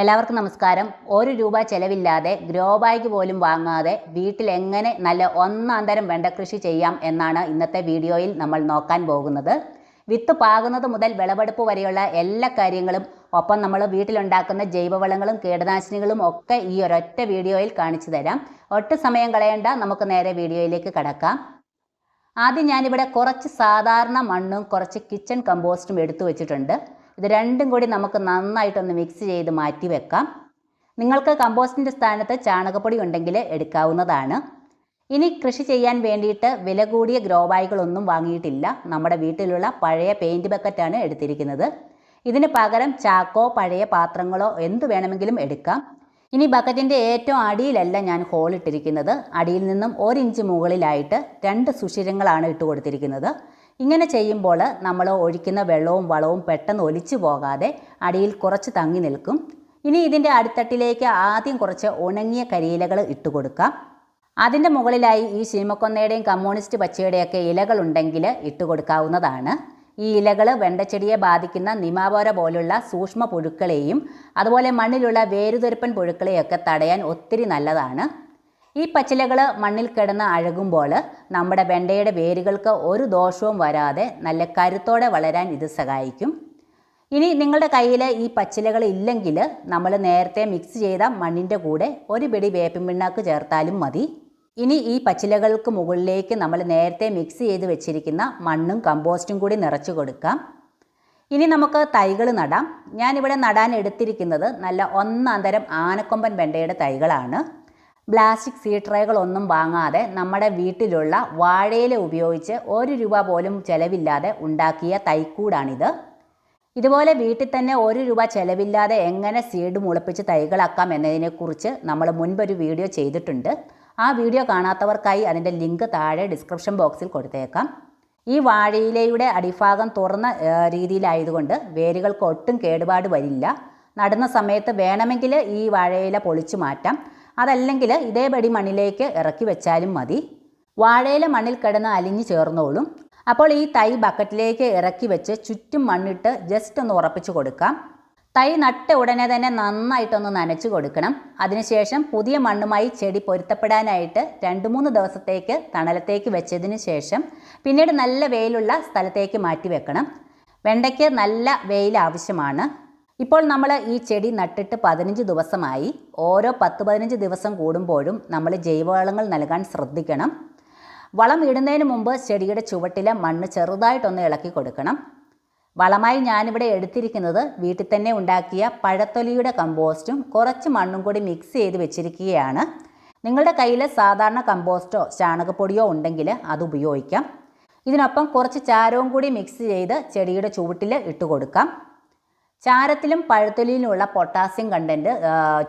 എല്ലാവർക്കും നമസ്കാരം. ₹1 ചെലവില്ലാതെ grow bag പോലും വാങ്ങാതെ വീട്ടിൽ എങ്ങനെ നല്ല ഒന്നാന്തരം വെണ്ട കൃഷി ചെയ്യാം എന്നാണ് ഇന്നത്തെ വീഡിയോയിൽ നമ്മൾ നോക്കാൻ പോകുന്നത്. വിത്ത് പാകുന്നത് മുതൽ വിളവെടുപ്പ് വരെയുള്ള എല്ലാ കാര്യങ്ങളും ഒപ്പം നമ്മൾ വീട്ടിലുണ്ടാക്കുന്ന ജൈവവളങ്ങളും കീടനാശിനികളും ഒക്കെ ഈ ഒരൊറ്റ വീഡിയോയിൽ കാണിച്ചു തരാം. ഒട്ടും സമയം കളയേണ്ട, നമുക്ക് നേരെ വീഡിയോയിലേക്ക് കടക്കാം. ആദ്യം ഞാനിവിടെ കുറച്ച് സാധാരണ മണ്ണും കുറച്ച് കിച്ചൺ കമ്പോസ്റ്റും എടുത്തു വെച്ചിട്ടുണ്ട്. ഇത് രണ്ടും കൂടി നമുക്ക് നന്നായിട്ടൊന്ന് മിക്സ് ചെയ്ത് മാറ്റി വെക്കാം. നിങ്ങൾക്ക് കമ്പോസ്റ്റിൻ്റെ സ്ഥാനത്ത് ചാണകപ്പൊടി ഉണ്ടെങ്കിൽ എടുക്കാവുന്നതാണ്. ഇനി കൃഷി ചെയ്യാൻ വേണ്ടിയിട്ട് വില കൂടിയ ഗ്രോ ബാഗുകളൊന്നും വാങ്ങിയിട്ടില്ല. നമ്മുടെ വീട്ടിലുള്ള പഴയ പെയിൻറ്റ് ബക്കറ്റാണ് എടുത്തിരിക്കുന്നത്. ഇതിന് പകരം ചാക്കോ പഴയ പാത്രങ്ങളോ എന്ത് വേണമെങ്കിലും എടുക്കാം. ഇനി ബക്കറ്റിൻ്റെ ഏറ്റവും അടിയിലല്ല ഞാൻ ഹോൾ ഇട്ടിരിക്കുന്നത്. അടിയിൽ നിന്നും 1 ഇഞ്ച് മുകളിലായിട്ട് 2 സുഷിരങ്ങളാണ് ഇട്ട് കൊടുത്തിരിക്കുന്നത്. ഇങ്ങനെ ചെയ്യുമ്പോൾ നമ്മൾ ഒഴിക്കുന്ന വെള്ളവും വളവും പെട്ടെന്ന് ഒലിച്ചു പോകാതെ അടിയിൽ കുറച്ച് തങ്ങി നിൽക്കും. ഇനി ഇതിൻ്റെ അടിത്തട്ടിലേക്ക് ആദ്യം കുറച്ച് ഉണങ്ങിയ കരിയിലകൾ ഇട്ട് കൊടുക്കാം. അതിൻ്റെ മുകളിലായി ഈ ശീമക്കൊന്നയുടെയും കമ്മ്യൂണിസ്റ്റ് പച്ചയുടെയൊക്കെ ഇലകളുണ്ടെങ്കിൽ ഇട്ട് കൊടുക്കാവുന്നതാണ്. ഈ ഇലകൾ വെണ്ടച്ചെടിയെ ബാധിക്കുന്ന നിമാപോര പോലുള്ള സൂക്ഷ്മ പുഴുക്കളെയും അതുപോലെ മണ്ണിലുള്ള വേരുതെരുപ്പൻ പുഴുക്കളെയൊക്കെ തടയാൻ ഒത്തിരി നല്ലതാണ്. ഈ പച്ചിലകൾ മണ്ണിൽ കിടന്ന് അഴകുമ്പോൾ നമ്മുടെ വെണ്ടയുടെ വേരുകൾക്ക് ഒരു ദോഷവും വരാതെ നല്ല കരുത്തോടെ വളരാൻ ഇത് സഹായിക്കും. ഇനി നിങ്ങളുടെ കയ്യിൽ ഈ പച്ചിലകൾ ഇല്ലെങ്കിൽ നമ്മൾ നേരത്തെ മിക്സ് ചെയ്ത മണ്ണിൻ്റെ കൂടെ ഒരു പിടി വേപ്പിൻ പിണ്ണാക്ക് ചേർത്താലും മതി. ഇനി ഈ പച്ചിലകൾക്ക് മുകളിലേക്ക് നമ്മൾ നേരത്തെ മിക്സ് ചെയ്ത് വെച്ചിരിക്കുന്ന മണ്ണും കമ്പോസ്റ്റും കൂടി നിറച്ചു കൊടുക്കാം. ഇനി നമുക്ക് തൈകൾ നടാം. ഞാനിവിടെ നടാൻ എടുത്തിരിക്കുന്നത് നല്ല ഒന്നാന്തരം ആനക്കൊമ്പൻ വെണ്ടയുടെ തൈകളാണ്. പ്ലാസ്റ്റിക് സീഡ് ട്രേകളൊന്നും വാങ്ങാതെ നമ്മുടെ വീട്ടിലുള്ള വാഴയില ഉപയോഗിച്ച് ₹1 പോലും ചിലവില്ലാതെ ഉണ്ടാക്കിയ തൈക്കൂടാണിത്. ഇതുപോലെ വീട്ടിൽ തന്നെ ₹1 ചിലവില്ലാതെ എങ്ങനെ സീഡ് മുളപ്പിച്ച് തൈകളാക്കാം എന്നതിനെക്കുറിച്ച് നമ്മൾ മുൻപൊരു വീഡിയോ ചെയ്തിട്ടുണ്ട്. ആ വീഡിയോ കാണാത്തവർക്കായി അതിൻ്റെ ലിങ്ക് താഴെ ഡിസ്ക്രിപ്ഷൻ ബോക്സിൽ കൊടുത്തേക്കാം. ഈ വാഴയിലയുടെ അടിഭാഗം തുറന്ന രീതിയിലായതുകൊണ്ട് വേരുകൾക്ക് ഒട്ടും കേടുപാട് വരില്ല. നടുന്ന സമയത്ത് വേണമെങ്കിൽ ഈ വാഴയില പൊളിച്ചു മാറ്റാം. അതല്ലെങ്കിൽ ഇതേപടി മണ്ണിലേക്ക് ഇറക്കി വെച്ചാലും മതി. വാഴയില മണ്ണിൽ കിടന്ന് അലിഞ്ഞു ചേർന്നോളും. അപ്പോൾ ഈ തൈ ബക്കറ്റിലേക്ക് ഇറക്കി വെച്ച് ചുറ്റും മണ്ണിട്ട് ജസ്റ്റ് ഒന്ന് ഉറപ്പിച്ചു കൊടുക്കാം. തൈ നട്ട ഉടനെ തന്നെ നന്നായിട്ടൊന്ന് നനച്ചു കൊടുക്കണം. അതിനുശേഷം പുതിയ മണ്ണുമായി ചെടി പൊരുത്തപ്പെടാനായിട്ട് 2-3 ദിവസത്തേക്ക് തണലത്തേക്ക് വെച്ചതിന് ശേഷം പിന്നീട് നല്ല വെയിലുള്ള സ്ഥലത്തേക്ക് മാറ്റി വെക്കണം. വെണ്ടയ്ക്ക് നല്ല വെയിൽ ആവശ്യമാണ്. ഇപ്പോൾ നമ്മൾ ഈ ചെടി നട്ടിട്ട് 15 ദിവസമായി. ഓരോ 10-15 ദിവസം കൂടുമ്പോഴും നമ്മൾ ജൈവവളങ്ങൾ നൽകാൻ ശ്രദ്ധിക്കണം. വളം ഇടുന്നതിന് മുമ്പ് ചെടിയുടെ ചുവട്ടിലെ മണ്ണ് ചെറുതായിട്ടൊന്ന് ഇളക്കി കൊടുക്കണം. വളമായി ഞാനിവിടെ എടുത്തിരിക്കുന്നത് വീട്ടിൽ തന്നെ ഉണ്ടാക്കിയ പഴത്തൊലിയുടെ കമ്പോസ്റ്റും കുറച്ച് മണ്ണും കൂടി മിക്സ് ചെയ്ത് വെച്ചിരിക്കുകയാണ്. നിങ്ങളുടെ കയ്യിൽ സാധാരണ കമ്പോസ്റ്റോ ചാണകപ്പൊടിയോ ഉണ്ടെങ്കിൽ അത് ഉപയോഗിക്കാം. ഇതിനൊപ്പം കുറച്ച് ചാരവും കൂടി മിക്സ് ചെയ്ത് ചെടിയുടെ ചുവട്ടിൽ ഇട്ട് കൊടുക്കാം. ചാരത്തിലും പഴത്തൊലിയിലുമുള്ള പൊട്ടാസ്യം കണ്ടൻറ്റ്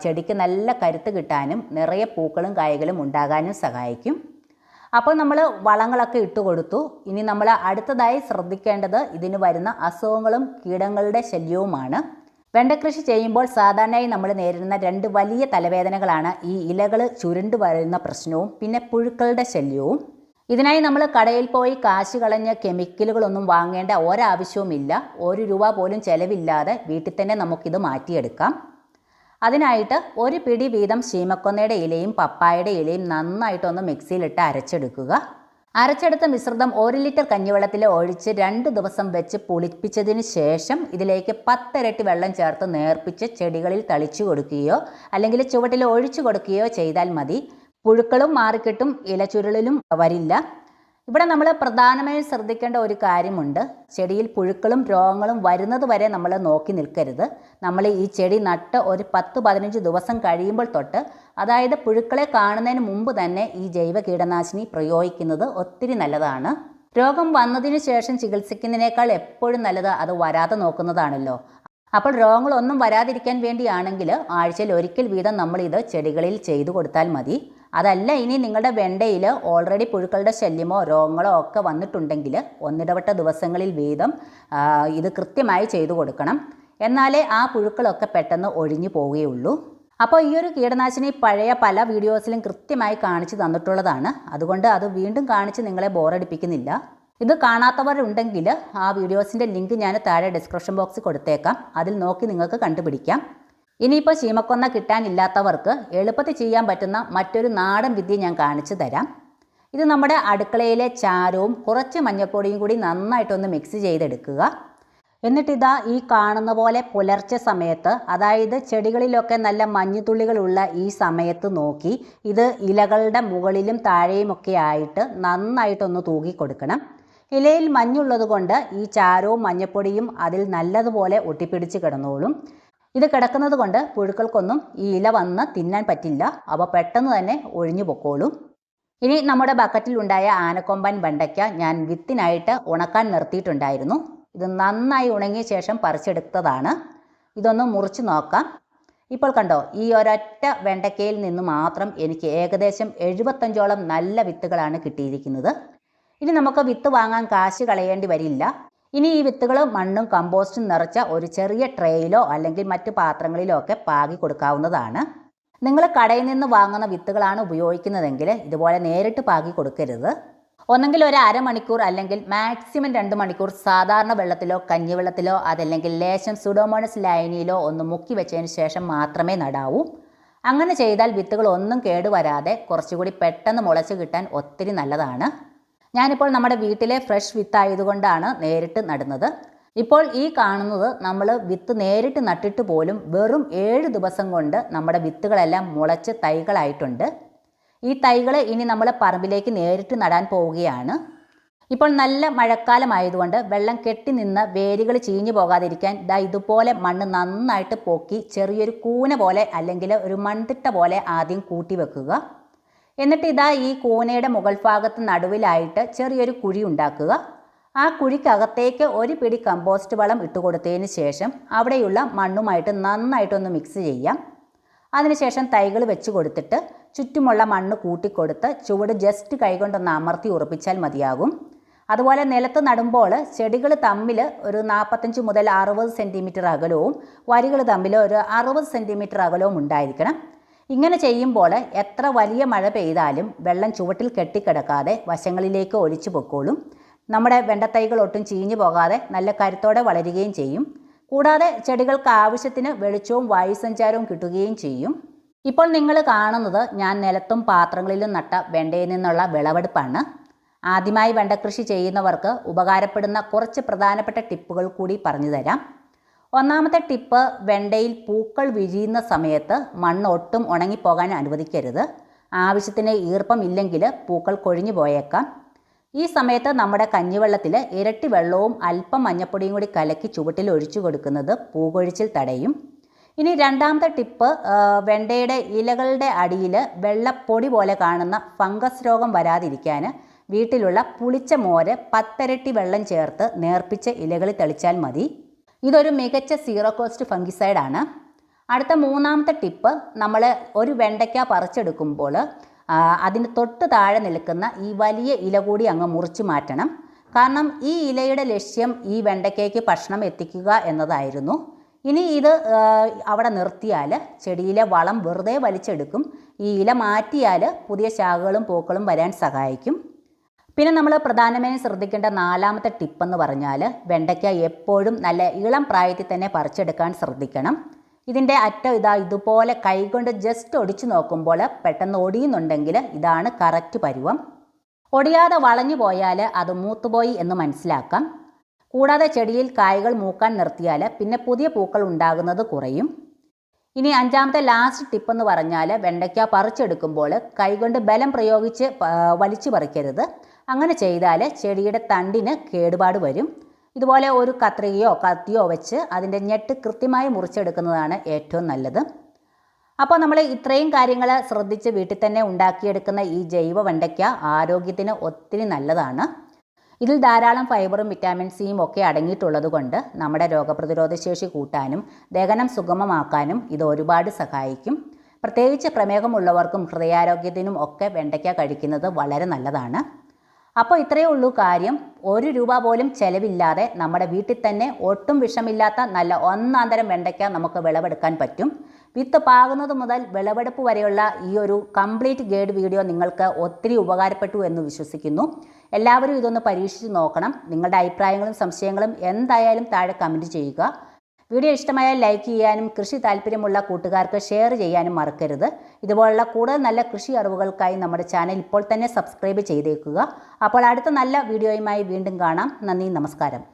ചെടിക്ക് നല്ല കരുത്ത് കിട്ടാനും നിറയെ പൂക്കളും കായകളും ഉണ്ടാകാനും സഹായിക്കും. അപ്പോൾ നമ്മൾ വളങ്ങളൊക്കെ ഇട്ട് കൊടുത്തു. ഇനി നമ്മൾ അടുത്തതായി ശ്രദ്ധിക്കേണ്ടത് ഇതിന് വരുന്ന അസുഖങ്ങളും കീടങ്ങളുടെ ശല്യവുമാണ്. വെണ്ടക്കൃഷി ചെയ്യുമ്പോൾ സാധാരണയായി നമ്മൾ നേരിടുന്ന 2 വലിയ തലവേദനകളാണ് ഈ ഇലകൾ ചുരുണ്ടു വരുന്ന പ്രശ്നവും പിന്നെ പുഴുക്കളുടെ ശല്യവും. ഇതിനായി നമ്മൾ കടയിൽ പോയി കാശ് കളഞ്ഞ് കെമിക്കലുകളൊന്നും വാങ്ങേണ്ട ഒരാവശ്യവുമില്ല. ₹1 പോലും ചിലവില്ലാതെ വീട്ടിൽ തന്നെ നമുക്കിത് മാറ്റിയെടുക്കാം. അതിനായിട്ട് 1 പിടി വീതം ശീമക്കൊന്നയുടെ ഇലയും പപ്പായയുടെ ഇലയും നന്നായിട്ടൊന്ന് മിക്സിയിലിട്ട് അരച്ചെടുക്കുക. അരച്ചെടുത്ത മിശ്രിതം 1 ലിറ്റർ കഞ്ഞിവെള്ളത്തിൽ ഒഴിച്ച് 2 ദിവസം വെച്ച് പുളിപ്പിച്ചതിന് ശേഷം ഇതിലേക്ക് 10 ഇരട്ടി വെള്ളം ചേർത്ത് നേർപ്പിച്ച് ചെടികളിൽ തളിച്ചു കൊടുക്കുകയോ അല്ലെങ്കിൽ ചുവട്ടിൽ ഒഴിച്ചു കൊടുക്കുകയോ ചെയ്താൽ മതി. പുഴുക്കളും മാറിക്കിട്ടും, ഇലച്ചുരുളിലും വരില്ല. ഇവിടെ നമ്മൾ പ്രധാനമായും ശ്രദ്ധിക്കേണ്ട ഒരു കാര്യമുണ്ട്. ചെടിയിൽ പുഴുക്കളും രോഗങ്ങളും വരുന്നത് വരെ നമ്മൾ നോക്കി നിൽക്കരുത്. നമ്മൾ ഈ ചെടി നട്ട് ഒരു 10-15 ദിവസം കഴിയുമ്പോൾ തൊട്ട്, അതായത് പുഴുക്കളെ കാണുന്നതിന് മുമ്പ് തന്നെ ഈ ജൈവ കീടനാശിനി പ്രയോഗിക്കുന്നത് ഒത്തിരി നല്ലതാണ്. രോഗം വന്നതിന് ശേഷം ചികിത്സിക്കുന്നതിനേക്കാൾ എപ്പോഴും നല്ലത് അത് വരാതെ നോക്കുന്നതാണല്ലോ. അപ്പോൾ രോഗങ്ങളൊന്നും വരാതിരിക്കാൻ വേണ്ടിയാണെങ്കിൽ ആഴ്ചയിൽ ഒരിക്കൽ വീതം നമ്മളിത് ചെടികളിൽ ചെയ്തു കൊടുത്താൽ മതി. അതല്ല, ഇനി നിങ്ങളുടെ വെണ്ടയിൽ ഓൾറെഡി പുഴുക്കളുടെ ശല്യമോ രോഗങ്ങളോ ഒക്കെ വന്നിട്ടുണ്ടെങ്കിൽ ഒന്നിടവിട്ട ദിവസങ്ങളിൽ വീതം ഇത് കൃത്യമായി ചെയ്തു കൊടുക്കണം. എന്നാലേ ആ പുഴുക്കളൊക്കെ പെട്ടെന്ന് ഒഴിഞ്ഞു പോവുകയുള്ളൂ. അപ്പോൾ ഈ ഒരു കീടനാശിനി പഴയ പല വീഡിയോസിലും കൃത്യമായി കാണിച്ചു തന്നിട്ടുള്ളതാണ്. അതുകൊണ്ട് അത് വീണ്ടും കാണിച്ച് നിങ്ങളെ ബോറടിപ്പിക്കുന്നില്ല. ഇത് കാണാത്തവരുണ്ടെങ്കിൽ ആ വീഡിയോസിൻ്റെ ലിങ്ക് ഞാൻ താഴെ ഡിസ്ക്രിപ്ഷൻ ബോക്സിൽ കൊടുത്തേക്കാം. അതിൽ നോക്കി നിങ്ങൾക്ക് കണ്ടുപിടിക്കാം. ഇനിയിപ്പോൾ ശീമക്കൊന്ന കിട്ടാനില്ലാത്തവർക്ക് എളുപ്പത്തിൽ ചെയ്യാൻ പറ്റുന്ന മറ്റൊരു നാടൻ വിദ്യ ഞാൻ കാണിച്ചു തരാം. ഇത് നമ്മുടെ അടുക്കളയിലെ ചാരവും കുറച്ച് മഞ്ഞൾപ്പൊടിയും കൂടി നന്നായിട്ടൊന്ന് മിക്സ് ചെയ്തെടുക്കുക. എന്നിട്ടിതാ ഈ കാണുന്ന പോലെ പുലർച്ചെ സമയത്ത്, അതായത് ചെടികളിലൊക്കെ നല്ല മഞ്ഞുതുള്ളികളുള്ള ഈ സമയത്ത് നോക്കി ഇത് ഇലകളുടെ മുകളിലും താഴെയുമൊക്കെ ആയിട്ട് നന്നായിട്ടൊന്ന് തൂക്കി കൊടുക്കണം. ഇലയിൽ മഞ്ഞുള്ളത് കൊണ്ട് ഈ ചാരവും മഞ്ഞൾപ്പൊടിയും അതിൽ നല്ലതുപോലെ ഒട്ടിപ്പിടിച്ച് കിടന്നോളും. ഇത് കിടക്കുന്നത് കൊണ്ട് പുഴുക്കൾക്കൊന്നും ഈ ഇല വന്ന് തിന്നാൻ പറ്റില്ല. അവ പെട്ടെന്ന് തന്നെ ഒഴിഞ്ഞു പൊക്കോളും. ഇനി നമ്മുടെ ബക്കറ്റിലുണ്ടായ ആനക്കൊമ്പൻ വെണ്ടയ്ക്ക ഞാൻ വിത്തിനായിട്ട് ഉണക്കാൻ നിർത്തിയിട്ടുണ്ടായിരുന്നു. ഇത് നന്നായി ഉണങ്ങിയ ശേഷം പറിച്ചെടുത്തതാണ്. ഇതൊന്ന് മുറിച്ച് നോക്കാം. ഇപ്പോൾ കണ്ടോ, ഈ ഒരൊറ്റ വെണ്ടയ്ക്കയിൽ നിന്ന് മാത്രം എനിക്ക് ഏകദേശം 75ഓളം നല്ല വിത്തുകളാണ് കിട്ടിയിരിക്കുന്നത്. ഇനി നമുക്ക് വിത്ത് വാങ്ങാൻ കാശ് കളയേണ്ടി വരില്ല. ഇനി ഈ വിത്തുകൾ മണ്ണും കമ്പോസ്റ്റും നിറച്ച ഒരു ചെറിയ ട്രേയിലോ അല്ലെങ്കിൽ മറ്റു പാത്രങ്ങളിലോ ഒക്കെ പാകി കൊടുക്കാവുന്നതാണ്. നിങ്ങൾ കടയിൽ നിന്ന് വാങ്ങുന്ന വിത്തുകളാണ് ഉപയോഗിക്കുന്നതെങ്കിൽ ഇതുപോലെ നേരിട്ട് പാകി കൊടുക്കരുത്. ഒന്നെങ്കിൽ ഒരു അരമണിക്കൂർ അല്ലെങ്കിൽ മാക്സിമം 2 മണിക്കൂർ സാധാരണ വെള്ളത്തിലോ കഞ്ഞിവെള്ളത്തിലോ അതല്ലെങ്കിൽ ലേശം സുഡോമോണസ് ലൈനിയിലോ ഒന്ന് മുക്കി വെച്ചതിന് ശേഷം മാത്രമേ നടാവൂ. അങ്ങനെ ചെയ്താൽ വിത്തുകൾ ഒന്നും കേടുവരാതെ കുറച്ചുകൂടി പെട്ടെന്ന് മുളച്ച് കിട്ടാൻ ഒത്തിരി നല്ലതാണ്. ഞാനിപ്പോൾ നമ്മുടെ വീട്ടിലെ ഫ്രഷ് വിത്തായതുകൊണ്ടാണ് നേരിട്ട് നടുന്നത്. ഇപ്പോൾ ഈ കാണുന്നത് നമ്മൾ വിത്ത് നേരിട്ട് നട്ടിട്ട് പോലും വെറും 7 ദിവസം കൊണ്ട് നമ്മുടെ വിത്തുകളെല്ലാം മുളച്ച് തൈകളായിട്ടുണ്ട്. ഈ തൈകൾ ഇനി നമ്മൾ പറമ്പിലേക്ക് നേരിട്ട് നടാൻ പോവുകയാണ്. ഇപ്പോൾ നല്ല മഴക്കാലമായതുകൊണ്ട് വെള്ളം കെട്ടി നിന്ന് വേരുകൾ ചീഞ്ഞു പോകാതിരിക്കാൻ ഇതുപോലെ മണ്ണ് നന്നായിട്ട് പൊക്കി ചെറിയൊരു കൂന പോലെ അല്ലെങ്കിൽ ഒരു മൺതിട്ട പോലെ ആദ്യം കൂട്ടി വെക്കുക. എന്നിട്ട് ഈ കൂനയുടെ മുകൾ ഭാഗത്ത് നടുവിലായിട്ട് ചെറിയൊരു കുഴി ഉണ്ടാക്കുക. ആ കുഴിക്കകത്തേക്ക് ഒരു പിടി കമ്പോസ്റ്റ് വളം ഇട്ടുകൊടുത്തതിന് ശേഷം അവിടെയുള്ള മണ്ണുമായിട്ട് നന്നായിട്ടൊന്ന് മിക്സ് ചെയ്യാം. അതിനുശേഷം തൈകൾ വെച്ച് കൊടുത്തിട്ട് ചുറ്റുമുള്ള മണ്ണ് കൂട്ടിക്കൊടുത്ത് ചുവട് ജസ്റ്റ് കൈകൊണ്ടൊന്ന് അമർത്തി ഉറപ്പിച്ചാൽ മതിയാകും. അതുപോലെ നിലത്ത് നടുമ്പോൾ ചെടികൾ തമ്മിൽ ഒരു 45 മുതൽ 60 സെൻറ്റിമീറ്റർ അകലവും വരികൾ തമ്മിൽ ഒരു 60 സെൻറ്റിമീറ്റർ അകലവും ഉണ്ടായിരിക്കണം. ഇങ്ങനെ ചെയ്യുമ്പോൾ എത്ര വലിയ മഴ പെയ്താലും വെള്ളം ചുവട്ടിൽ കെട്ടിക്കിടക്കാതെ വശങ്ങളിലേക്ക് ഒലിച്ചു പൊക്കോളും. നമ്മുടെ വെണ്ടത്തൈകൾ ഒട്ടും ചീഞ്ഞു പോകാതെ നല്ല കരുത്തോടെ വളരുകയും ചെയ്യും. കൂടാതെ ചെടികൾക്ക് ആവശ്യത്തിന് വെളിച്ചവും വായുസഞ്ചാരവും കിട്ടുകയും ചെയ്യും. ഇപ്പോൾ നിങ്ങൾ കാണുന്നത് ഞാൻ നിലത്തും പാത്രങ്ങളിലും നട്ട വെണ്ടയിൽ നിന്നുള്ള വിളവെടുപ്പാണ്. ആദ്യമായി വെണ്ട കൃഷി ചെയ്യുന്നവർക്ക് ഉപകാരപ്പെടുന്ന കുറച്ച് പ്രധാനപ്പെട്ട ടിപ്പുകൾ കൂടി പറഞ്ഞു തരാം. ഒന്നാമത്തെ ടിപ്പ്, വെണ്ടയിൽ പൂക്കൾ വിരിയുന്ന സമയത്ത് മണ്ണ് ഒട്ടും ഉണങ്ങിപ്പോകാൻ അനുവദിക്കരുത്. ആവശ്യത്തിന് ഈർപ്പം ഇല്ലെങ്കിൽ പൂക്കൾ കൊഴിഞ്ഞു പോയേക്കാം. ഈ സമയത്ത് നമ്മുടെ കഞ്ഞിവെള്ളത്തിൽ ഇരട്ടി വെള്ളവും അല്പം മഞ്ഞപ്പൊടിയും കൂടി കലക്കി ചുവട്ടിൽ ഒഴിച്ചു കൊടുക്കുന്നത് പൂകൊഴിച്ചിൽ തടയും. ഇനി രണ്ടാമത്തെ ടിപ്പ്, വെണ്ടയുടെ ഇലകളുടെ അടിയിൽ വെള്ളപ്പൊടി പോലെ കാണുന്ന ഫംഗസ് രോഗം വരാതിരിക്കാൻ വീട്ടിലുള്ള പുളിച്ച മോര് 10 ഇരട്ടി വെള്ളം ചേർത്ത് നേർപ്പിച്ച ഇലകളിൽ തെളിച്ചാൽ മതി. ഇതൊരു മികച്ച സീറോ കോസ്റ്റ് ഫംഗിസൈഡാണ്. അടുത്ത മൂന്നാമത്തെ ടിപ്പ്, നമ്മൾ ഒരു വെണ്ടയ്ക്ക പറിച്ചെടുക്കുമ്പോൾ അതിന് തൊട്ട് താഴെ നിൽക്കുന്ന ഈ വലിയ ഇല കൂടി അങ്ങ് മുറിച്ച് മാറ്റണം. കാരണം ഈ ഇലയുടെ ലക്ഷ്യം ഈ വെണ്ടയ്ക്കയ്ക്ക് ഭക്ഷണം എത്തിക്കുക എന്നതായിരുന്നു. ഇനി ഇത് അവിടെ നിർത്തിയാൽ ചെടിയിലെ വളം വെറുതെ വലിച്ചെടുക്കും. ഈ ഇല മാറ്റിയാൽ പുതിയ ശാഖകളും പൂക്കളും വരാൻ സഹായിക്കും. പിന്നെ നമ്മൾ പ്രധാനമായും ശ്രദ്ധിക്കേണ്ട നാലാമത്തെ ടിപ്പെന്ന് പറഞ്ഞാൽ വെണ്ടയ്ക്ക എപ്പോഴും നല്ല ഇളം പ്രായത്തിൽ തന്നെ പറിച്ചെടുക്കാൻ ശ്രദ്ധിക്കണം. ഇതിൻ്റെ അറ്റം ഇതുപോലെ കൈകൊണ്ട് ജസ്റ്റ് ഒടിച്ചു നോക്കുമ്പോൾ പെട്ടെന്ന് ഒടിയുന്നുണ്ടെങ്കിൽ ഇതാണ് കറക്റ്റ് പരുവം. ഒടിയാതെ വളഞ്ഞു പോയാൽ അത് മൂത്തുപോയി എന്ന് മനസ്സിലാക്കാം. കൂടാതെ ചെടിയിൽ കായ്കൾ മൂക്കാൻ നിർത്തിയാൽ പിന്നെ പുതിയ പൂക്കൾ ഉണ്ടാകുന്നത് കുറയും. ഇനി അഞ്ചാമത്തെ ലാസ്റ്റ് ടിപ്പെന്ന് പറഞ്ഞാൽ വെണ്ടയ്ക്ക പറിച്ചെടുക്കുമ്പോൾ കൈകൊണ്ട് ബലം പ്രയോഗിച്ച് വലിച്ചു പറിക്കരുത്. അങ്ങനെ ചെയ്താൽ ചെടിയുടെ തണ്ടിന് കേടുപാട് വരും. ഇതുപോലെ ഒരു കത്രികയോ കത്തിയോ വെച്ച് അതിൻ്റെ ഞെട്ട് കൃത്യമായി മുറിച്ചെടുക്കുന്നതാണ് ഏറ്റവും നല്ലത്. അപ്പോൾ നമ്മൾ ഇത്രയും കാര്യങ്ങൾ ശ്രദ്ധിച്ച് വീട്ടിൽ തന്നെ ഉണ്ടാക്കിയെടുക്കുന്ന ഈ ജൈവ വെണ്ടയ്ക്ക ആരോഗ്യത്തിന് ഒത്തിരി നല്ലതാണ്. ഇതിൽ ധാരാളം ഫൈബറും വിറ്റാമിൻ സിയും ഒക്കെ അടങ്ങിയിട്ടുള്ളത് കൊണ്ട് നമ്മുടെ രോഗപ്രതിരോധ ശേഷി കൂട്ടാനും ദഹനം സുഗമമാക്കാനും ഇത് ഒരുപാട് സഹായിക്കും. പ്രത്യേകിച്ച് പ്രമേഹമുള്ളവർക്കും ഹൃദയാരോഗ്യത്തിനും ഒക്കെ വെണ്ടയ്ക്ക കഴിക്കുന്നത് വളരെ നല്ലതാണ്. അപ്പോൾ ഇത്രയേ ഉള്ളൂ കാര്യം. 1 രൂപ പോലും ചിലവില്ലാതെ നമ്മുടെ വീട്ടിൽ തന്നെ ഒട്ടും വിഷമില്ലാത്ത നല്ല ഒന്നാന്തരം വെണ്ടയ്ക്ക നമുക്ക് വിളവെടുക്കാൻ പറ്റും. വിത്ത് പാകുന്നത് മുതൽ വിളവെടുപ്പ് വരെയുള്ള ഈ ഒരു കംപ്ലീറ്റ് ഗൈഡ് വീഡിയോ നിങ്ങൾക്ക് ഒത്തിരി ഉപകാരപ്പെട്ടു എന്ന് വിശ്വസിക്കുന്നു. എല്ലാവരും ഇതൊന്ന് പരീക്ഷിച്ച് നോക്കണം. നിങ്ങളുടെ അഭിപ്രായങ്ങളും സംശയങ്ങളും എന്തായാലും താഴെ കമൻറ്റ് ചെയ്യുക. വീഡിയോ ഇഷ്ടമായാൽ ലൈക്ക് ചെയ്യാനും കൃഷി താല്പര്യമുള്ള കൂട്ടുകാർക്ക് ഷെയർ ചെയ്യാനും മറക്കരുത്. ഇതുപോലുള്ള കൂടുതൽ നല്ല കൃഷി അറിവുകൾക്കായി നമ്മുടെ ചാനൽ ഇപ്പോൾ തന്നെ സബ്സ്ക്രൈബ് ചെയ്തേക്കുക. അപ്പോൾ അടുത്ത നല്ല വീഡിയോയുമായി വീണ്ടും കാണാം. നന്ദി, നമസ്കാരം.